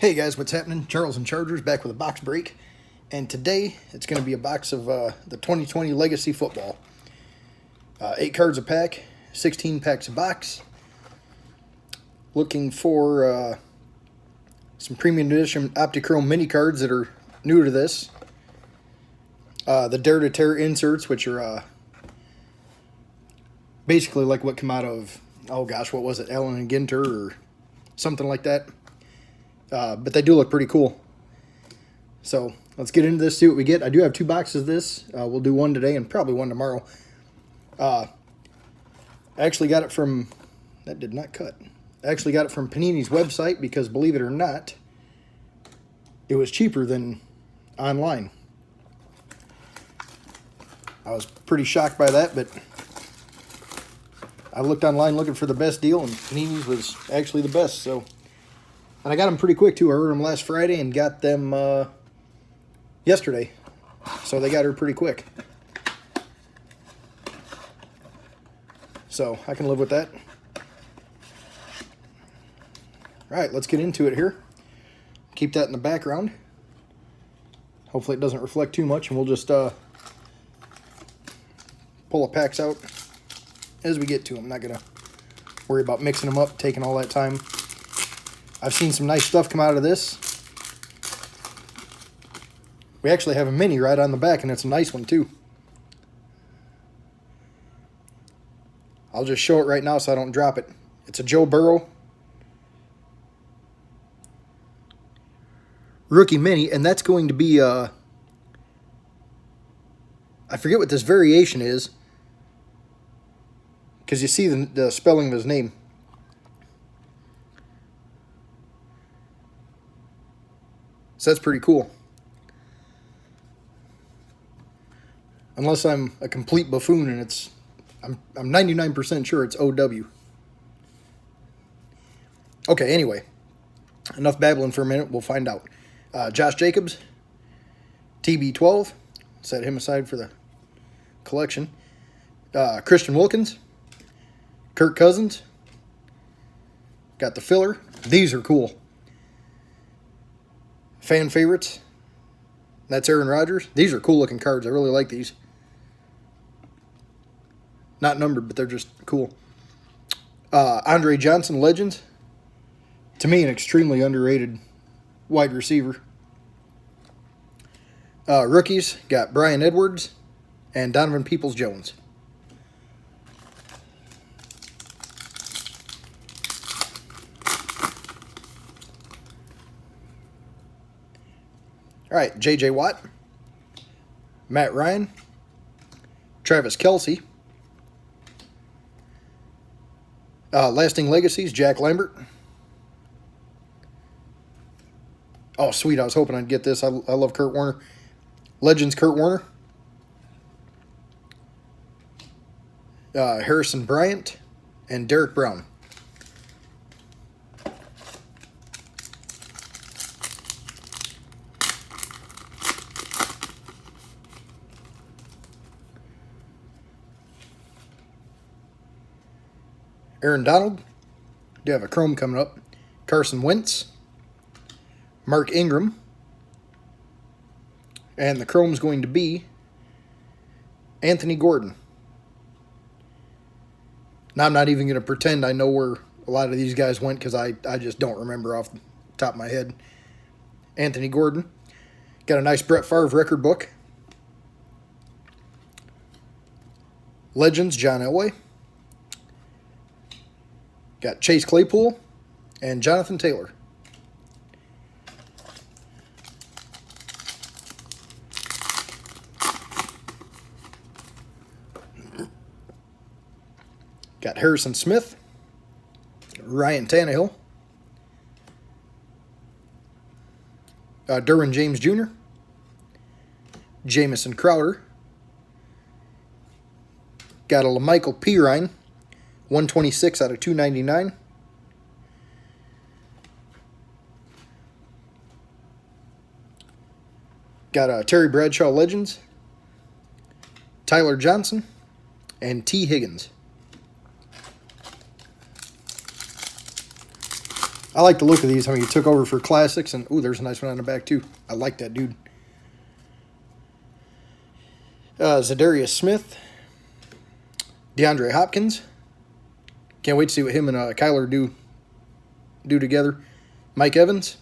Hey guys, what's happening? Charles and Chargers back with a box break. And today it's going to be a box of the 2020 Legacy Football. 8 cards a pack, 16 packs a box. Looking for some premium edition Optichrome mini cards that are new to this. The Dare to Tear inserts, which are basically like what come out of, oh gosh, what was it, Allen and Ginter or something like that. But they do look pretty cool. So let's get into this, see what we get. I do have 2 boxes of this. We'll do one today and probably one tomorrow. I actually got it from, that did not cut. I actually got it from Panini's website because, believe it or not, it was cheaper than online. I was pretty shocked by that, but I looked online looking for the best deal, and Panini's was actually the best. So, and I got them pretty quick too. I ordered them last Friday and got them yesterday, so they got her pretty quick. So I can live with that. All right, let's get into it here. Keep that in the background. Hopefully it doesn't reflect too much, and we'll just pull the packs out as we get to them. I'm not going to worry about mixing them up, taking all that time. I've seen some nice stuff come out of this. We actually have a mini right on the back, and it's a nice one too. I'll just show it right now so I don't drop it. It's a Joe Burrow rookie mini, and that's going to be I forget what this variation is, because you see the spelling of his name. So that's pretty cool. Unless I'm a complete buffoon and it's, I'm 99% sure it's OW. Okay, anyway, enough babbling for a minute. We'll find out. Josh Jacobs, TB12. Set him aside for the collection. Christian Wilkins, Kirk Cousins. Got the filler. These are cool. Fan favorites. That's Aaron Rodgers. These are cool looking cards. I really like these. Not numbered, but they're just cool. Andre Johnson, Legends. To me, an extremely underrated wide receiver. Rookies, got Brian Edwards and Donovan Peoples-Jones. All right, J.J. Watt, Matt Ryan, Travis Kelce, Lasting Legacies, Jack Lambert. Oh, sweet, I was hoping I'd get this. I love Kurt Warner. Legends, Kurt Warner. Harrison Bryant and Derek Brown. Aaron Donald. Do have a chrome coming up. Carson Wentz. Mark Ingram. And the chrome's going to be Anthony Gordon. Now I'm not even going to pretend I know where a lot of these guys went because I just don't remember off the top of my head. Anthony Gordon. Got a nice Brett Favre record book. Legends, John Elway. Got Chase Claypool and Jonathan Taylor. Got Harrison Smith, Ryan Tannehill, Derwin James Jr., Jamison Crowder. Got a LaMichael Pirine, 126 out of 299. Got Terry Bradshaw Legends, Tyler Johnson, and T. Higgins. I like the look of these. I mean, he took over for Classics, and ooh, there's a nice one on the back too. I like that dude. Zadarius Smith, DeAndre Hopkins. Can't wait to see what him and Kyler do together. Mike Evans.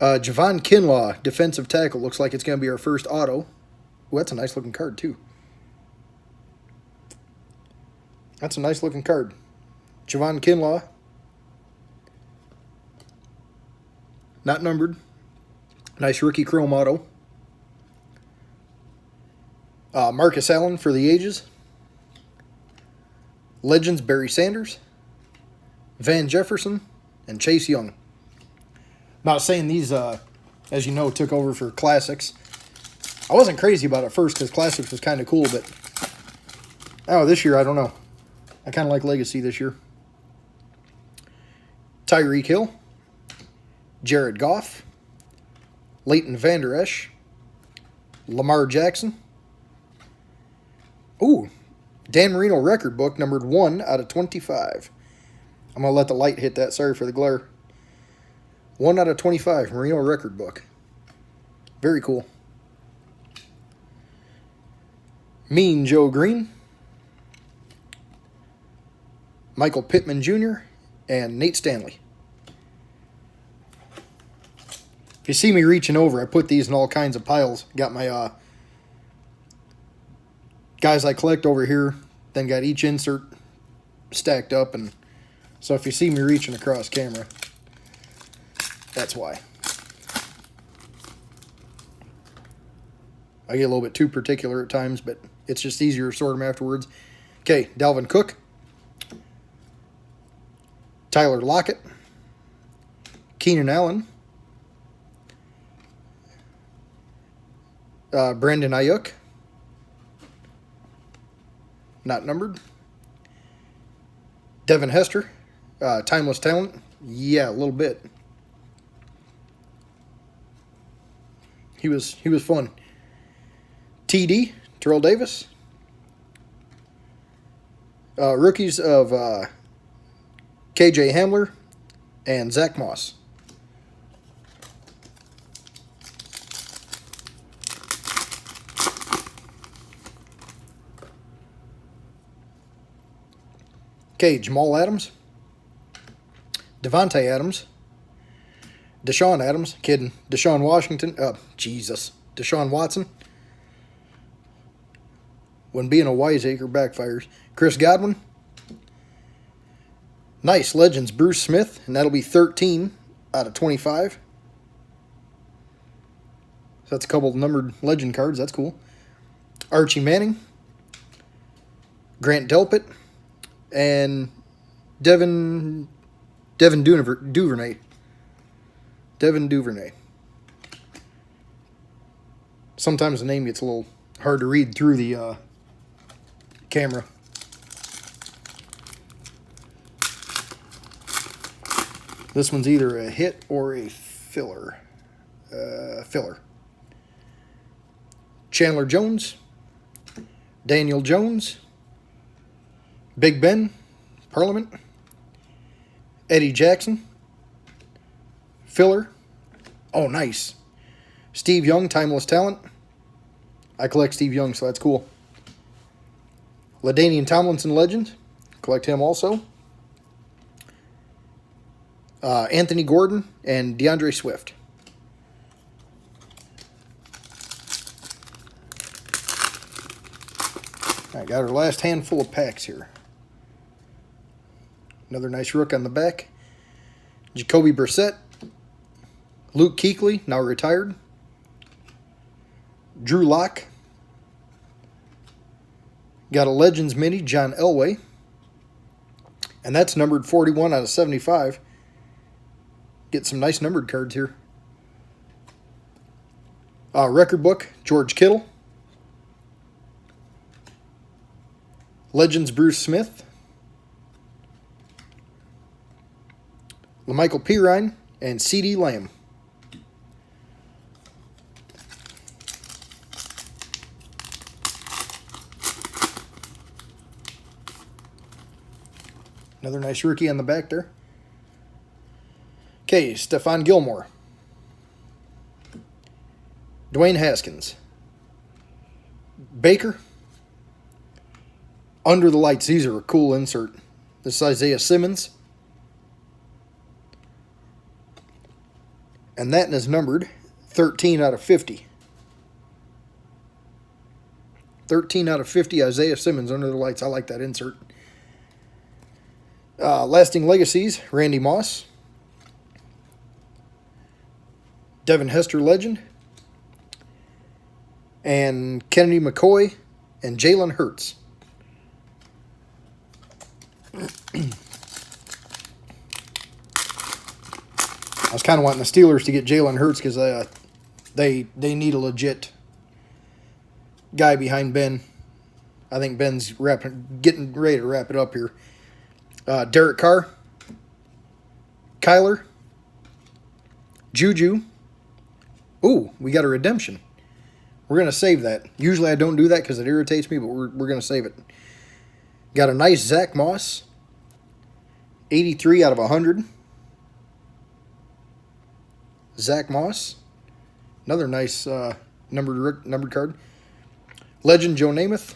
Javon Kinlaw, defensive tackle. Looks like it's going to be our first auto. Ooh, that's a nice looking card too. That's a nice looking card. Javon Kinlaw. Not numbered. Nice rookie chrome auto. Marcus Allen for the ages. Legends Barry Sanders. Van Jefferson. And Chase Young. Not saying these, as you know, took over for Classics. I wasn't crazy about it first because Classics was kind of cool, but this year, I don't know. I kind of like Legacy this year. Tyreek Hill. Jared Goff. Leighton Vander Esch. Lamar Jackson. Ooh, Dan Marino record book, numbered 1 out of 25. I'm going to let the light hit that. Sorry for the glare. 1 out of 25, Marino record book. Very cool. Mean Joe Green. Michael Pittman Jr. and Nate Stanley. If you see me reaching over, I put these in all kinds of piles. Got my guys I collect over here, then got each insert stacked up, and so if you see me reaching across camera, that's why. I get a little bit too particular at times, but it's just easier to sort them afterwards. Okay, Dalvin Cook. Tyler Lockett. Keenan Allen. Brandon Ayuk. Not numbered. Devin Hester. Timeless Talent. Yeah, a little bit. He was fun. TD, Terrell Davis. Rookies of KJ Hamler and Zach Moss. Okay, Jamal Adams. Devontae Adams. Deshaun Adams. Kidding. Deshaun Washington. Deshaun Watson. When being a wiseacre backfires. Chris Godwin. Nice. Legends Bruce Smith. And that'll be 13 out of 25. So that's a couple of numbered legend cards. That's cool. Archie Manning. Grant Delpit. And Devin Duvernay. Devin Duvernay. Sometimes the name gets a little hard to read through the camera. This one's either a hit or a filler. Chandler Jones. Daniel Jones. Big Ben. Parliament. Eddie Jackson. Filler. Oh, nice. Steve Young, Timeless Talent. I collect Steve Young, so that's cool. LaDainian Tomlinson Legend. Collect him also. Anthony Gordon and DeAndre Swift. All right, got our last handful of packs here. Another nice rook on the back. Jacoby Brissett. Luke Kuechly, now retired. Drew Lock. Got a Legends Mini, John Elway. And that's numbered 41 out of 75. Get some nice numbered cards here. Record book, George Kittle. Legends Bruce Smith. LaMichael Pirine and CeeDee Lamb. Another nice rookie on the back there. Okay, Stephon Gilmore. Dwayne Haskins. Baker. Under the Lights. These are a cool insert. This is Isaiah Simmons. And that is numbered 13 out of 50. 13 out of 50, Isaiah Simmons, Under the Lights. I like that insert. Lasting Legacies, Randy Moss. Devin Hester Legend. And Kennedy McCoy and Jalen Hurts. I was kind of wanting the Steelers to get Jalen Hurts because they need a legit guy behind Ben. I think Ben's getting ready to wrap it up here. Derek Carr, Kyler, Juju. Ooh, we got a redemption. We're going to save that. Usually I don't do that because it irritates me, but we're going to save it. Got a nice Zach Moss, 83 out of 100. Zach Moss, another nice numbered card. Legend Joe Namath,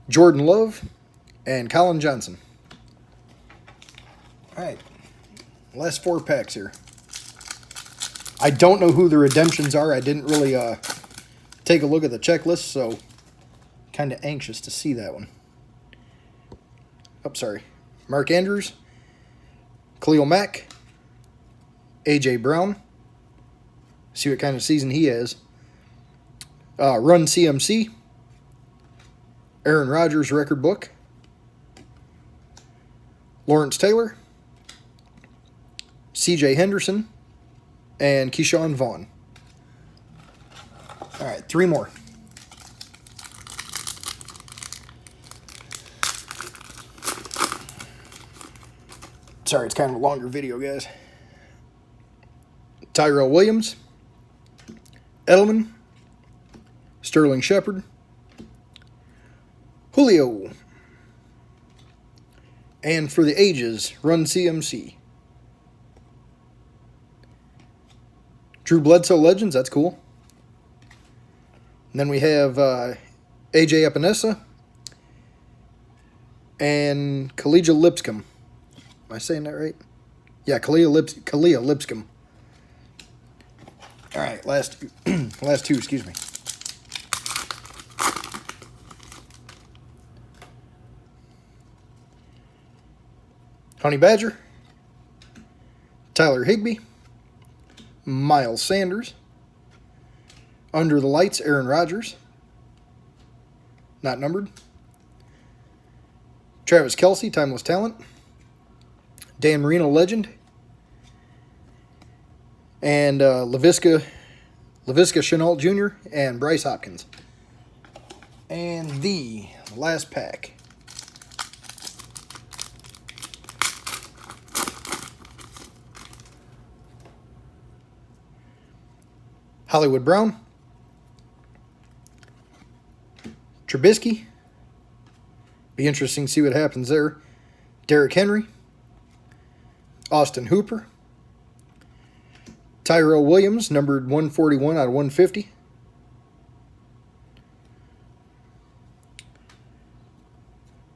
Jordan Love, and Colin Johnson. All right, last 4 packs here. I don't know who the redemptions are. I didn't really take a look at the checklist, so kind of anxious to see that one. Oh, sorry. Mark Andrews, Khalil Mack, A.J. Brown. See what kind of season he has. Run CMC. Aaron Rodgers record book. Lawrence Taylor. C.J. Henderson. And Keyshawn Vaughn. All right, 3 more. Sorry, it's kind of a longer video, guys. Tyrell Williams, Edelman, Sterling Shepard, Julio, and for the ages, Run CMC. Drew Bledsoe Legends, that's cool. And then we have AJ Epinesa and Khalil Lipscomb. Am I saying that right? Yeah, Khalil Lipscomb. All right, last two, excuse me. Honey Badger, Tyler Higbee, Miles Sanders, Under the Lights, Aaron Rodgers, not numbered. Travis Kelce, Timeless Talent, Dan Marino Legend, and Laviska Shenault Jr. and Bryce Hopkins. And the last pack. Hollywood Brown, Trubisky. Be interesting to see what happens there. Derrick Henry, Austin Hooper, Tyrell Williams, numbered 141 out of 150.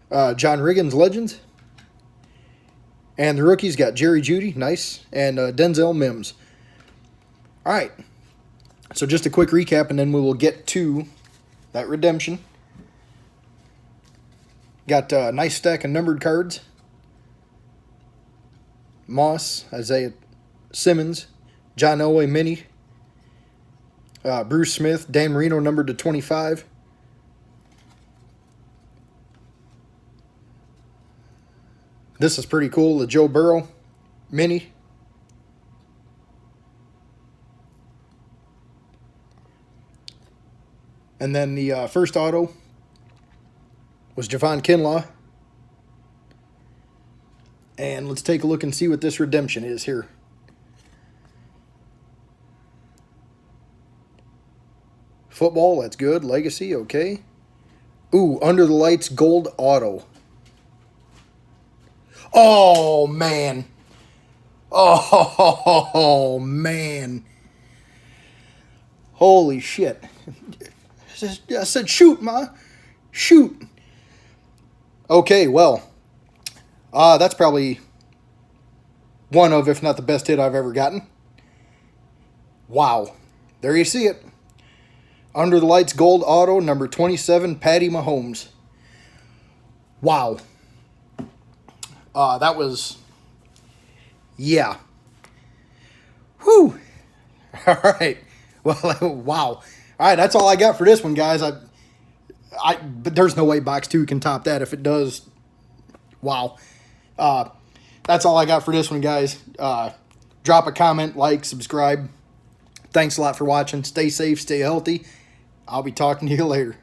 John Riggins Legends. And the rookies got Jerry Jeudy, nice, and Denzel Mims. All right. So just a quick recap, and then we will get to that redemption. Got a nice stack of numbered cards. Moss, Isaiah Simmons, John Elway Mini, Bruce Smith, Dan Marino numbered to 25. This is pretty cool, the Joe Burrow Mini. And then the first auto was Javon Kinlaw. And let's take a look and see what this redemption is here. Football, that's good. Legacy, okay. Ooh, Under the Lights gold auto. Oh, man. Oh, man. Holy shit. I said, shoot, Ma. Shoot. Okay, well, that's probably one of, if not the best hit I've ever gotten. Wow. There you see it. Under the Lights Gold Auto, number 27, Patty Mahomes. Wow. That was, yeah. Whew. All right. Well, wow. All right, that's all I got for this one, guys. But there's no way box 2 can top that. If it does, wow. That's all I got for this one, guys. Drop a comment, like, subscribe. Thanks a lot for watching. Stay safe, stay healthy. I'll be talking to you later.